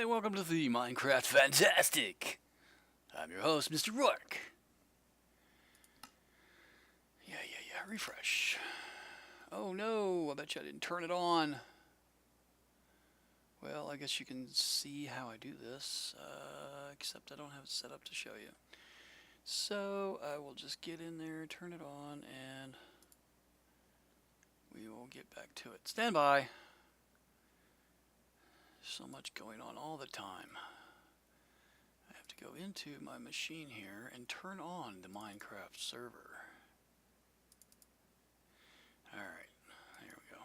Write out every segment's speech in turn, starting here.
and welcome to the Minecraft Fantastic. I'm your host, Mr. Rourke. Yeah, refresh. Oh no, I bet you I didn't turn it on. Well, I guess you can see how I do this, except I don't have it set up to show you. So, I will just get in there, turn it on, and we will get back to it. Stand by. So much going on all the time. I have to go into my machine here and turn on the Minecraft server. Alright, here we go.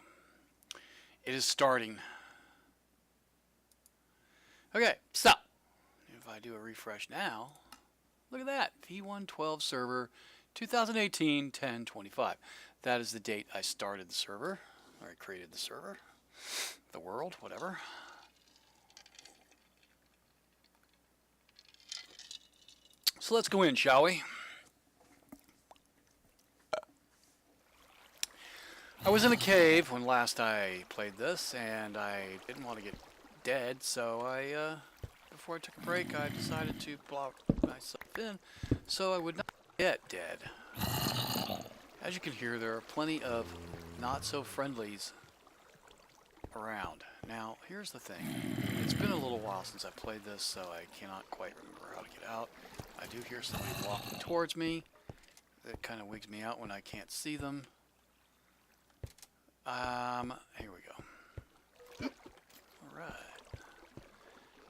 It is starting. Okay, so if I do a refresh now, look at that. V112 server 2018-10-25. That is the date I started the server, or I created the server, the world, whatever. So let's go in, shall we? I was in a cave when last I played this, and I didn't want to get dead, so before I took a break, I decided to block myself in so I would not get dead. As you can hear, there are plenty of not-so-friendlies around. Now, here's the thing. It's been a little while since I played this, so I cannot quite remember how to get out. I do hear somebody walking towards me. That kind of wigs me out when I can't see them. Here we go. Alright.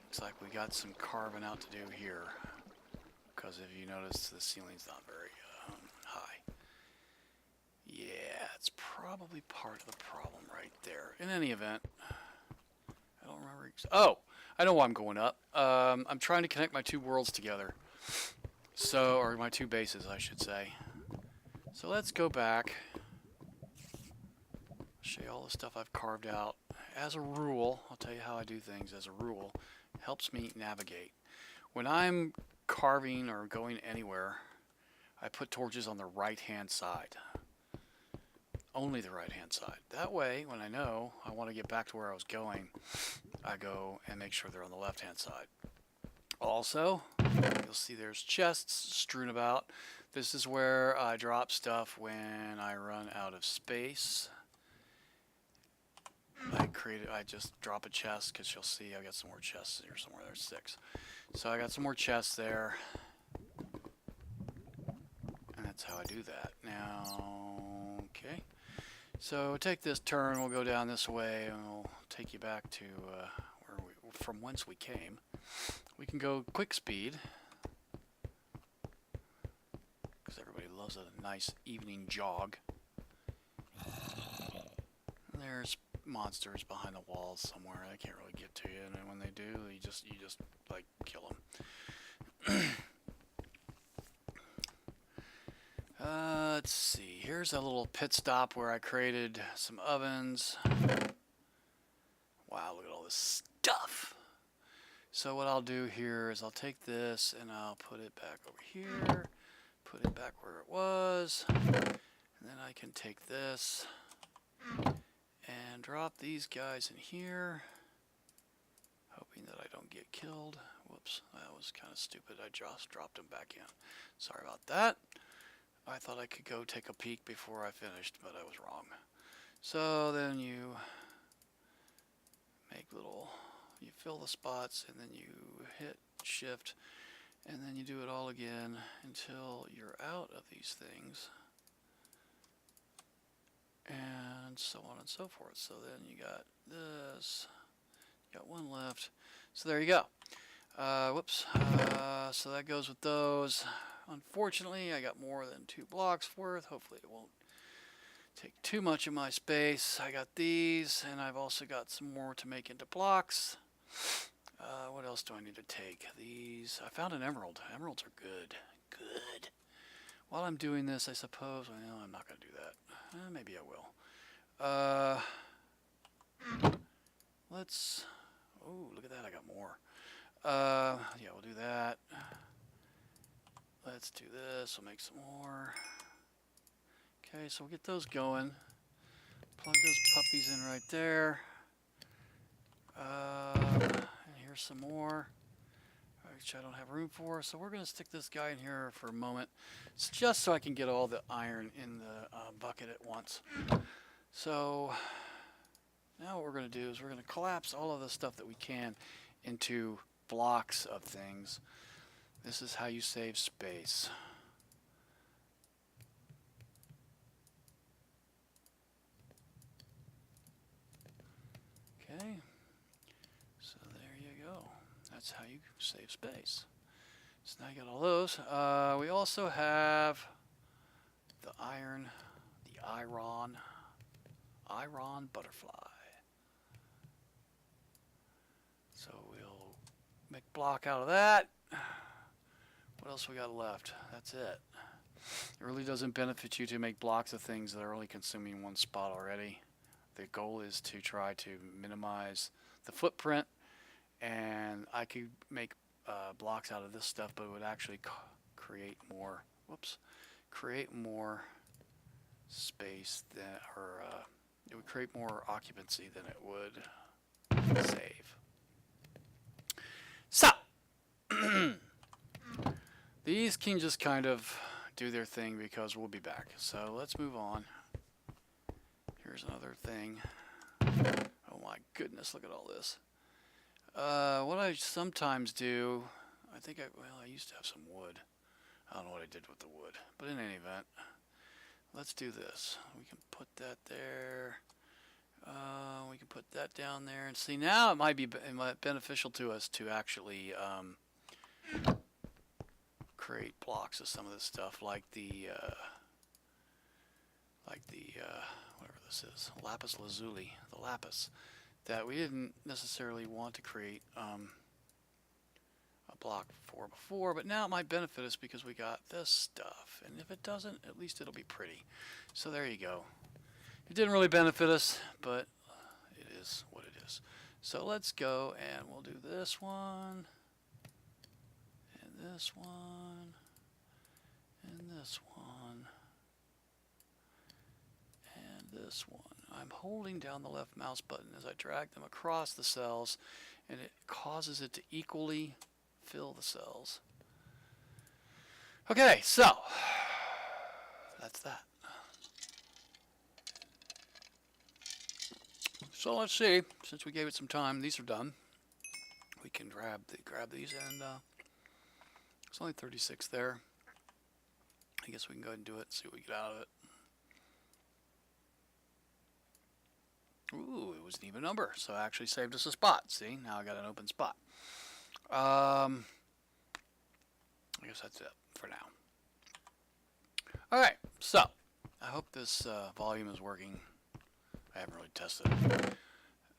Looks like we got some carving out to do here. Because if you notice, the ceiling's not very high. Yeah, it's probably part of the problem right there. In any event, I don't remember. Oh, I know why I'm going up. I'm trying to connect my two worlds together. So, or my two bases, I should say. So let's go back. Show you all the stuff I've carved out. As a rule, I'll tell you how I do things. As a rule, helps me navigate. When I'm carving or going anywhere, I put torches on the right-hand side. Only the right-hand side. That way, when I know I want to get back to where I was going, I go and make sure they're on the left-hand side. Also, you'll see there's chests strewn about. This is where I drop stuff when I run out of space. I just drop a chest because you'll see I got some more chests here somewhere. There's 6. So I got some more chests there. And that's how I do that. Now, okay. So take this turn, we'll go down this way, and we'll take you back to from whence we came. We can go quick speed, because everybody loves a nice evening jog. And there's monsters behind the walls somewhere. I can't really get to you, and when they do, you just like kill them. Let's see. Here's a little pit stop where I created some ovens. Wow, look at all this stuff. So what I'll do here is I'll take this and I'll put it back over here, put it back where it was, and then I can take this and drop these guys in here, hoping that I don't get killed. Whoops, that was kind of stupid. I just dropped them back in. Sorry about that. I thought I could go take a peek before I finished, but I was wrong. So then you make you fill the spots, and then you hit shift, and then you do it all again until you're out of these things, and so on and so forth. So then you got this, you got one left, so there you go. Whoops, so that goes with those. Unfortunately, I got more than 2 blocks worth. Hopefully it won't take too much of my space. I got these, and I've also got some more to make into blocks. What else do I need to take? These. I found an emerald. Emeralds are good. Good. While I'm doing this, I suppose, well, I'm not going to do that. Maybe I will. Let's, oh, look at that, I got more. Yeah, we'll do that. Let's do this, we'll make some more. Okay, so we'll get those going. Plug those puppies in right there. And here here's some more, which I don't have room for. So we're going to stick this guy in here for a moment. It's just so I can get all the iron in the bucket at once. So now what we're going to do is we're going to collapse all of the stuff that we can into blocks of things. This is how you save space. Okay, so there you go. That's how you save space. So now you got all those. We also have the iron butterfly. So we'll make block out of that. What else we got left? That's it. It really doesn't benefit you to make blocks of things that are only consuming one spot already. The goal is to try to minimize the footprint, and I could make blocks out of this stuff, but it would actually create more space than, or it would create more occupancy than it would save. So these can just kind of do their thing because we'll be back. So let's move on. Here's another thing. Oh my goodness, look at all this. What I sometimes do, I used to have some wood. I don't know what I did with the wood, but in any event, let's do this. We can put that there. We can put that down there, and see, now it might be beneficial to us to actually create blocks of some of this stuff, like the whatever this is, lapis lazuli, the lapis, that we didn't necessarily want to create a block for before, but now it might benefit us because we got this stuff, and if it doesn't, at least it'll be pretty. So there you go. It didn't really benefit us, but it is what it is. So let's go and we'll do this one, and this one, and this one, and this one. I'm holding down the left mouse button as I drag them across the cells, and it causes it to equally fill the cells. Okay, so that's that. So let's see, since we gave it some time, these are done. We can grab these, and it's only 36 there. I guess we can go ahead and do it and see what we get out of it. Ooh, it was an even number, so it actually saved us a spot. See, now I got an open spot. I guess that's it for now. Alright, so I hope this volume is working. I haven't really tested it.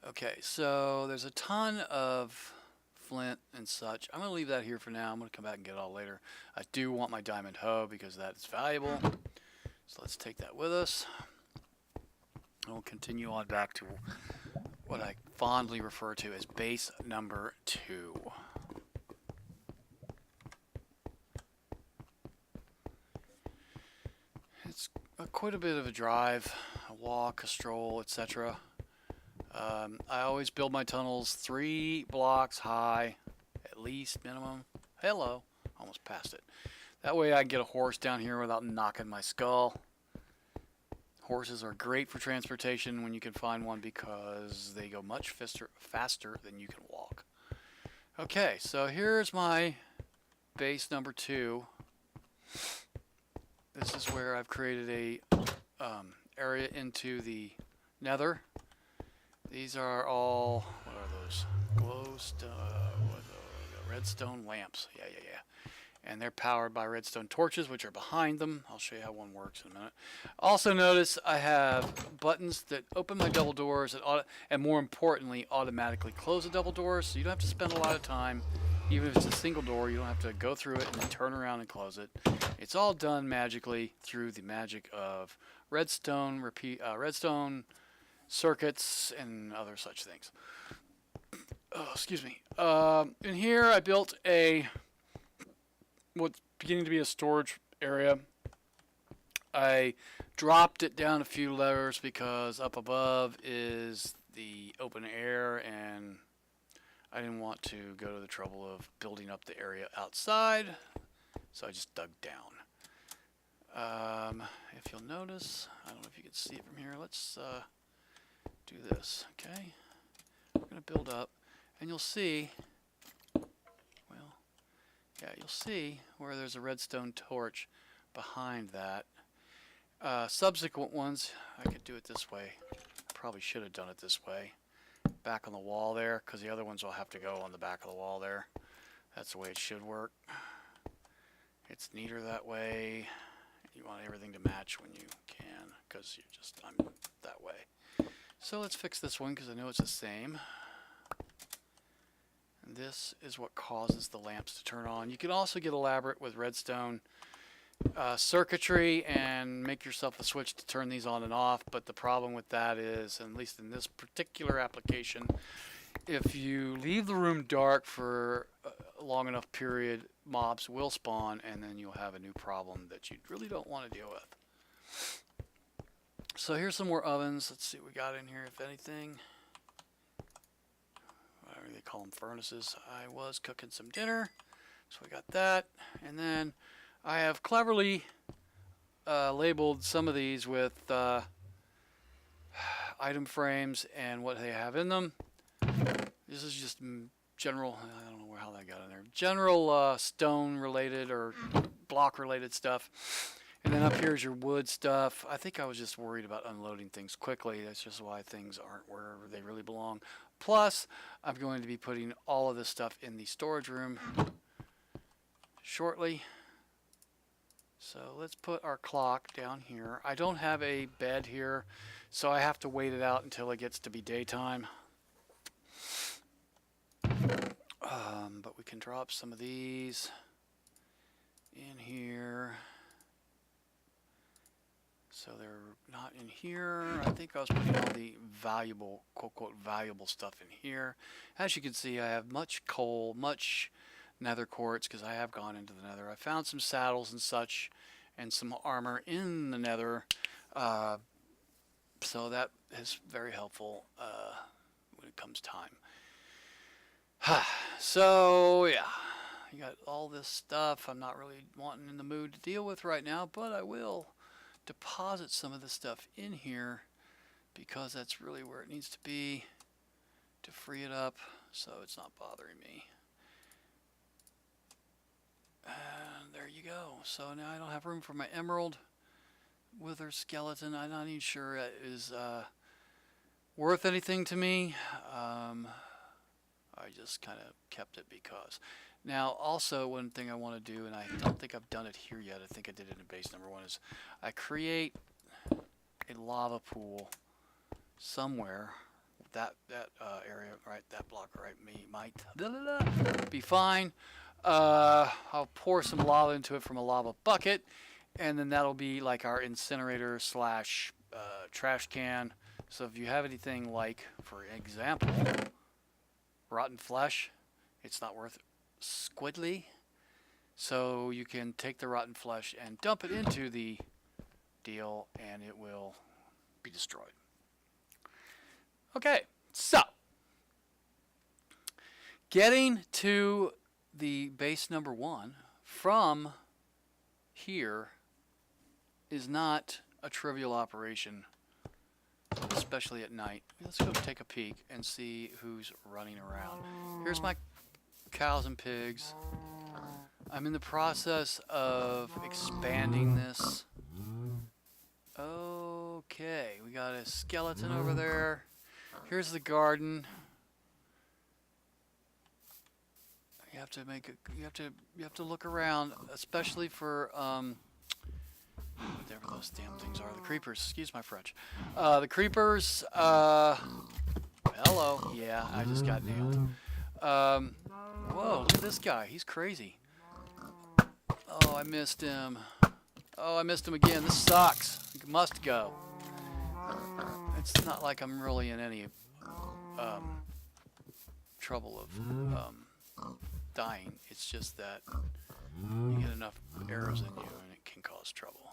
Okay, so there's a ton of flint and such. I'm going to leave that here for now. I'm going to come back and get it all later. I do want my diamond hoe because that's valuable. So let's take that with us. And we'll continue on back to what I fondly refer to as base number 2. It's quite a bit of a drive, a walk, a stroll, etc. I always build my tunnels 3 blocks high, at least minimum. Hello, almost passed it. That way I can get a horse down here without knocking my skull. Horses are great for transportation when you can find one because they go much faster than you can walk. Okay, so here's my base number 2. This is where I've created a area into the nether. These are all, what are those? Redstone lamps. Yeah. And they're powered by redstone torches, which are behind them. I'll show you how one works in a minute. Also notice I have buttons that open my double doors and more importantly, automatically close the double doors, so you don't have to spend a lot of time. Even if it's a single door, you don't have to go through it and then turn around and close it. It's all done magically through the magic of redstone, redstone circuits, and other such things. Oh, excuse me. In here, I built what's beginning to be a storage area. I dropped it down a few layers because up above is the open air, and I didn't want to go to the trouble of building up the area outside, so I just dug down. If you'll notice, I don't know if you can see it from here. Let's do this, okay? We're going to build up, and you'll see, well, yeah, you'll see where there's a redstone torch behind that. Subsequent ones, I could do it this way. Probably should have done it this way. Back on the wall there, because the other ones will have to go on the back of the wall there. That's the way it should work. It's neater that way. You want everything to match when you can, because I'm that way. So let's fix this one, because I know it's the same. And this is what causes the lamps to turn on. You can also get elaborate with redstone circuitry and make yourself a switch to turn these on and off, but the problem with that is, at least in this particular application, if you leave the room dark for a long enough period, mobs will spawn, and then you'll have a new problem that you really don't want to deal with. So here's some more ovens. Let's see what we got in here, if anything. Whatever they call them, furnaces. I was cooking some dinner, so we got that. And then I have cleverly labeled some of these with item frames and what they have in them. This is just general, I don't know how that got in there, general stone related or block related stuff. And then up here is your wood stuff. I think I was just worried about unloading things quickly. That's just why things aren't where they really belong. Plus, I'm going to be putting all of this stuff in the storage room shortly. So let's put our clock down here. I don't have a bed here, so I have to wait it out until it gets to be daytime. But we can drop some of these in here. So they're not in here. I think I was putting all the valuable, quote, valuable stuff in here. As you can see, I have much coal, much nether quartz, because I have gone into the nether. I found some saddles and such, and some armor in the nether. So that is very helpful when it comes time. So, yeah. You got all this stuff I'm not really wanting in the mood to deal with right now, but I will deposit some of this stuff in here because that's really where it needs to be to free it up so it's not bothering me. And there you go. So now I don't have room for my emerald wither skeleton. I'm not even sure it is worth anything to me. I just kind of kept it because. Now, also, one thing I want to do, and I don't think I've done it here yet, I think I did it in base number 1, is I create a lava pool somewhere. That area, right, that block right, might be fine. I'll pour some lava into it from a lava bucket, and then that'll be like our incinerator slash trash can. So if you have anything like, for example, rotten flesh, it's not worth squidly, so you can take the rotten flesh and dump it into the deal and it will be destroyed. Okay, so getting to the base number 1 from here is not a trivial operation, especially at night. Let's go take a peek and see who's running around. Here's my cows and pigs. I'm in the process of expanding this. Okay, we got a skeleton over there. Here's the garden. You have to make a, you have to look around, especially for whatever those damn things are. The creepers. Excuse my French. The creepers. Hello. Yeah, I just got nailed. Whoa, look at this guy. He's crazy. Oh, I missed him. Oh, I missed him again. This sucks. He must go. It's not like I'm really in any trouble of dying. It's just that you get enough arrows in you and it can cause trouble.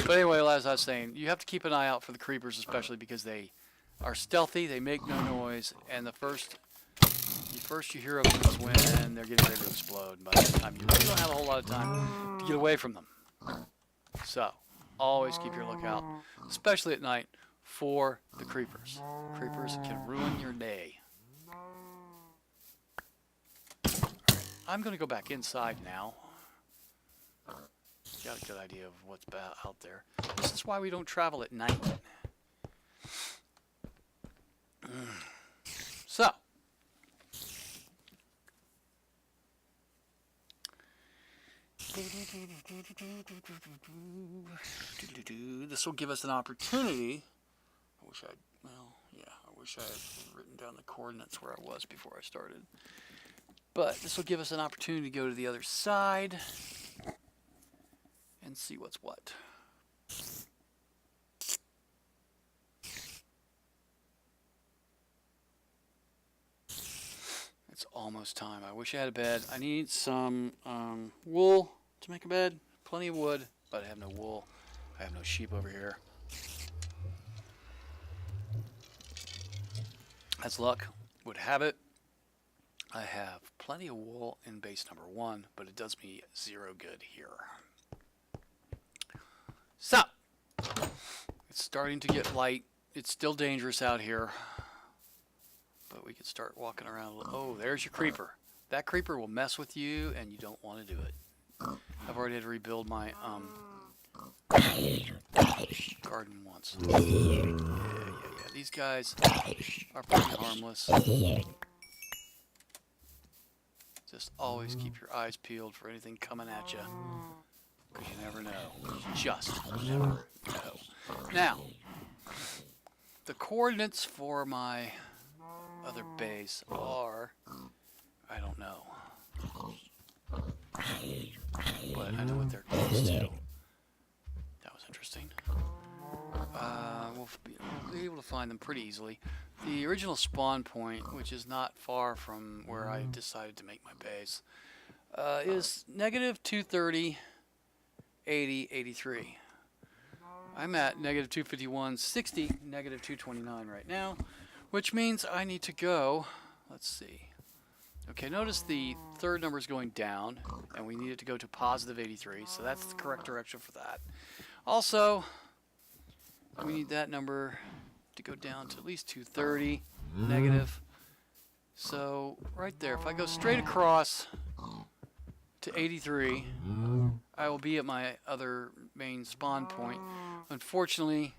But anyway, as I was saying, you have to keep an eye out for the creepers, especially because they are stealthy, they make no noise, and the first The first you hear of them is when they're getting ready to explode. By that time, you really don't have a whole lot of time to get away from them. So, always keep your lookout, especially at night, for the creepers. Creepers can ruin your day. I'm going to go back inside now. Got a good idea of what's out there. This is why we don't travel at night. So. This will give us an opportunity. I wish I had written down the coordinates where I was before I started. But this will give us an opportunity to go to the other side and see what's what. It's almost time. I wish I had a bed. I need some wool to make a bed. Plenty of wood, but I have no wool. I have no sheep over here. As luck would have it, I have plenty of wool in base number 1, but it does me 0 good here. So, it's starting to get light. It's still dangerous out here, but we can start walking around a little. Oh, there's your creeper. That creeper will mess with you, and you don't want to do it. I've already had to rebuild my garden once. Yeah. These guys are pretty harmless. Just always keep your eyes peeled for anything coming at you, because you never know. You just never know. Now, the coordinates for my other base are, I don't know, but I know what they're close to. That was interesting. We'll be able to find them pretty easily. The original spawn point, which is not far from where I decided to make my base, is negative 230, 80, 83. I'm at negative 251, 60, negative 229 right now, which means I need to go, let's see. Okay, notice the third number is going down, and we need it to go to positive 83, so that's the correct direction for that. Also, we need that number to go down to at least 230, negative. So, right there, if I go straight across to 83, I will be at my other main spawn point. Unfortunately,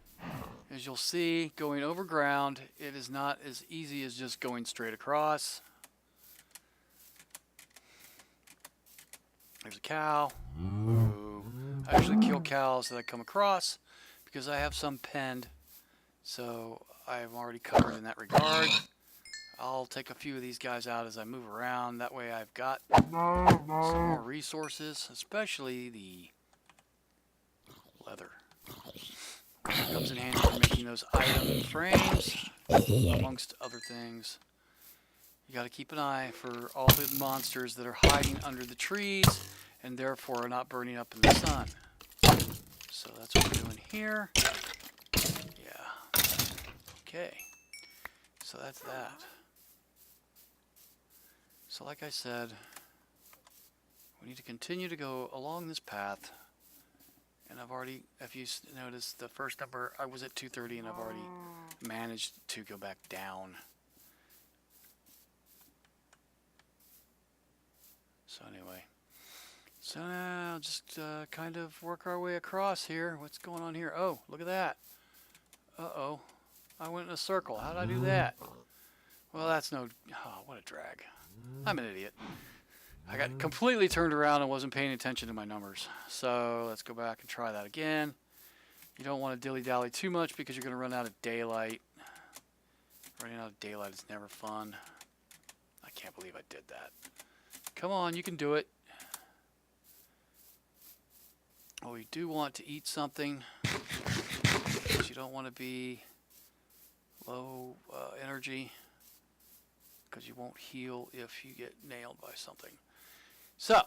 as you'll see, going over ground, it is not as easy as just going straight across. There's a cow. Ooh. I usually kill cows that I come across because I have some penned, so I'm already covered in that regard. I'll take a few of these guys out as I move around. That way I've got some more resources, especially the leather. It comes in handy for making those item frames, amongst other things. You got to keep an eye for all the monsters that are hiding under the trees and therefore are not burning up in the sun. So that's what we're doing here. Yeah. Okay. So that's that. So like I said, we need to continue to go along this path. And I've already, if you notice, the first number, I was at 230 and I've already managed to go back down. So anyway, so now just kind of work our way across here. What's going on here? Oh, look at that. Uh-oh. I went in a circle. How did I do that? Well, that's no... Oh, what a drag. I'm an idiot. I got completely turned around and wasn't paying attention to my numbers. So let's go back and try that again. You don't want to dilly-dally too much because you're going to run out of daylight. Running out of daylight is never fun. I can't believe I did that. Come on, you can do it. Well, we do want to eat something because you don't want to be low energy because you won't heal if you get nailed by something. So,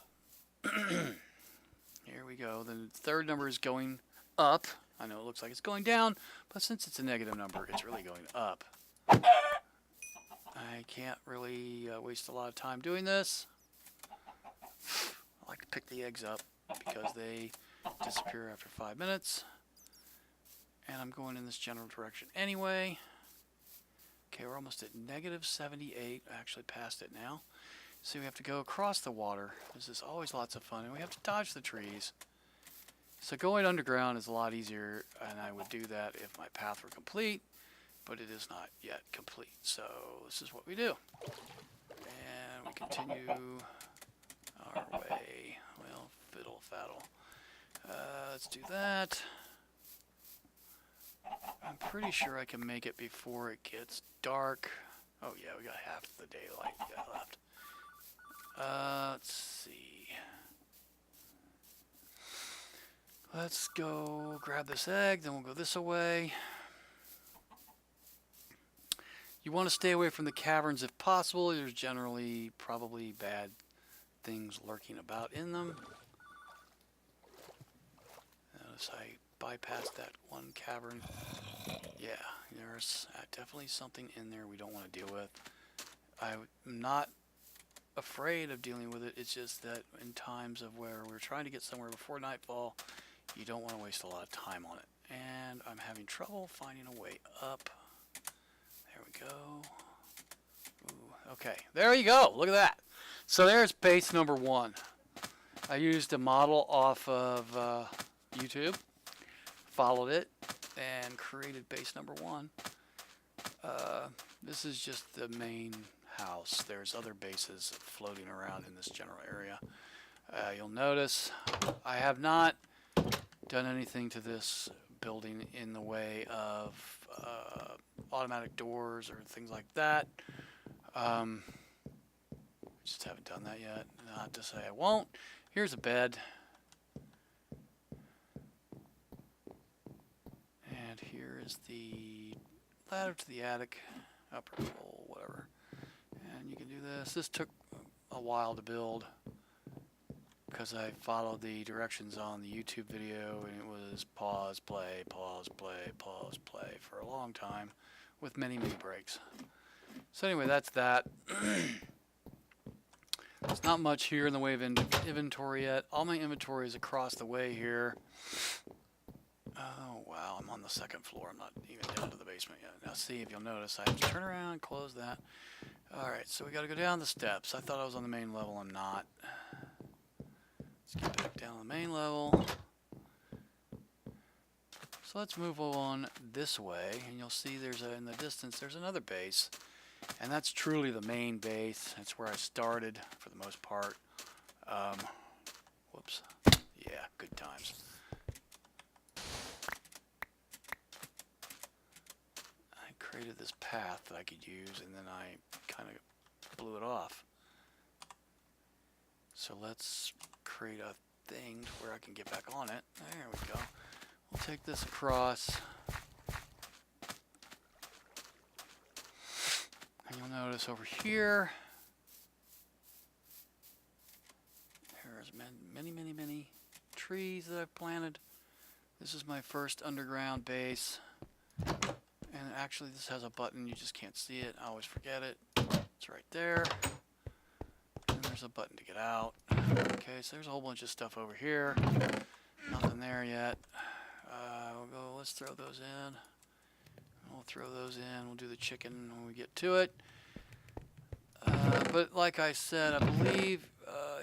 here we go. The third number is going up. I know it looks like it's going down, but since it's a negative number, it's really going up. I can't really waste a lot of time doing this. I like to pick the eggs up because they disappear after 5 minutes. And I'm going in this general direction anyway. Okay, we're almost at negative 78. I actually passed it now. So we have to go across the water. This is always lots of fun. And we have to dodge the trees. So going underground is a lot easier, and I would do that if my path were complete, but it is not yet complete. So this is what we do. And we continue our way. Well, fiddle faddle. Let's do that. I'm pretty sure I can make it before it gets dark. Oh yeah, we got half the daylight left. Let's see. Let's go grab this egg, then we'll go this way. You want to stay away from the caverns if possible. There's generally probably bad things lurking about in them. Notice I bypassed that one cavern. Yeah, there's definitely something in there we don't want to deal with. I'm not afraid of dealing with it. It's just that in times of where we're trying to get somewhere before nightfall, you don't want to waste a lot of time on it. And I'm having trouble finding a way up. There we go. Ooh, okay, there you go. Look at that. So there's base number 1. I used a model off of YouTube, followed it, and created base number 1. This is just the main house. There's other bases floating around in this general area. You'll notice I have not done anything to this building in the way of automatic doors or things like that. Just haven't done that yet. Not to say I won't. Here's a bed. And here is the ladder to the attic, upper level, whatever. And you can do this. This took a while to build because I followed the directions on the YouTube video, and it was pause, play, pause, play, pause, play for a long time with many, many breaks. So anyway, that's that. There's not much here in the way of inventory yet. All my inventory is across the way here. Oh, wow, I'm on the 2nd floor. I'm not even down to the basement yet. Now see, if you'll notice, I have to turn around and close that. Alright, so we got to go down the steps. I thought I was on the main level. I'm not. Let's get back down to the main level. So let's move on this way, and you'll see there's in the distance there's another base, and that's truly the main base. That's where I started for the most part. Whoops. Yeah, good times. I created this path that I could use, and then I kind of blew it off. So let's create a thing where I can get back on it. There we go. We'll take this across. And you'll notice over here, there's many, many, many trees that I've planted. This is my first underground base. And actually this has a button, you just can't see it. I always forget it. It's right there. And there's a button to get out. Okay, so there's a whole bunch of stuff over here. Nothing there yet. Let's throw those in. We'll throw those in. We'll do the chicken when we get to it. But like I said, I believe,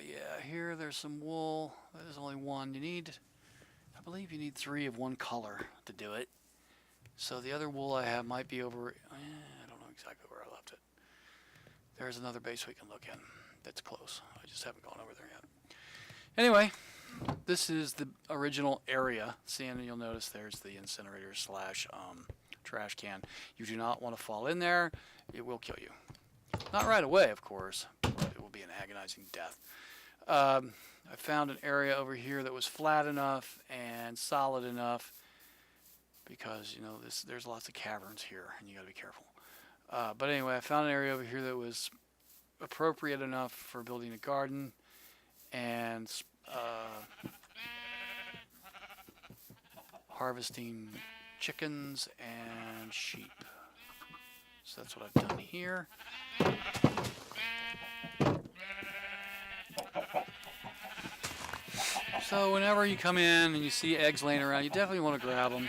yeah, here there's some wool. There's only one. I believe you need 3 of one color to do it. So the other wool I have might be over, I don't know exactly where I left it. There's another base we can look in that's close. I just haven't gone over there yet. Anyway, this is the original area. See, and you'll notice there's the incinerator slash trash can. You do not want to fall in there. It will kill you. Not right away, of course, but it will be an agonizing death. I found an area over here that was flat enough and solid enough because, you know, there's lots of caverns here, and you got to be careful. But anyway, I found an area over here that was appropriate enough for building a garden and harvesting chickens and sheep. So that's what I've done here. So whenever you come in and you see eggs laying around, you definitely want to grab them.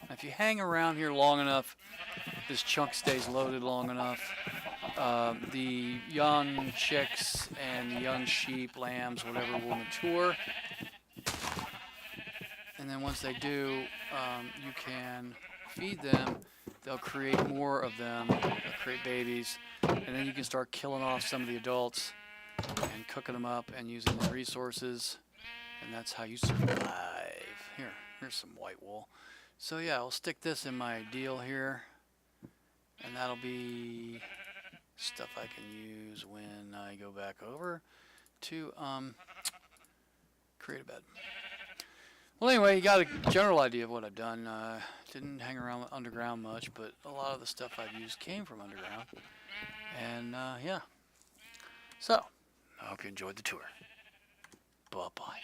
If you hang around here long enough, this chunk stays loaded long enough. The young chicks and the young sheep, lambs, whatever, will mature. And then once they do, you can feed them. They'll create more of them. They'll create babies. And then you can start killing off some of the adults and cooking them up and using the resources. And that's how you survive. Here's some white wool. So yeah, I'll stick this in my deal here. And that'll be stuff I can use when I go back over to create a bed. Well, anyway, you got a general idea of what I've done. Didn't hang around underground much, but a lot of the stuff I've used came from underground. And yeah. So, I hope you enjoyed the tour. Bye-bye.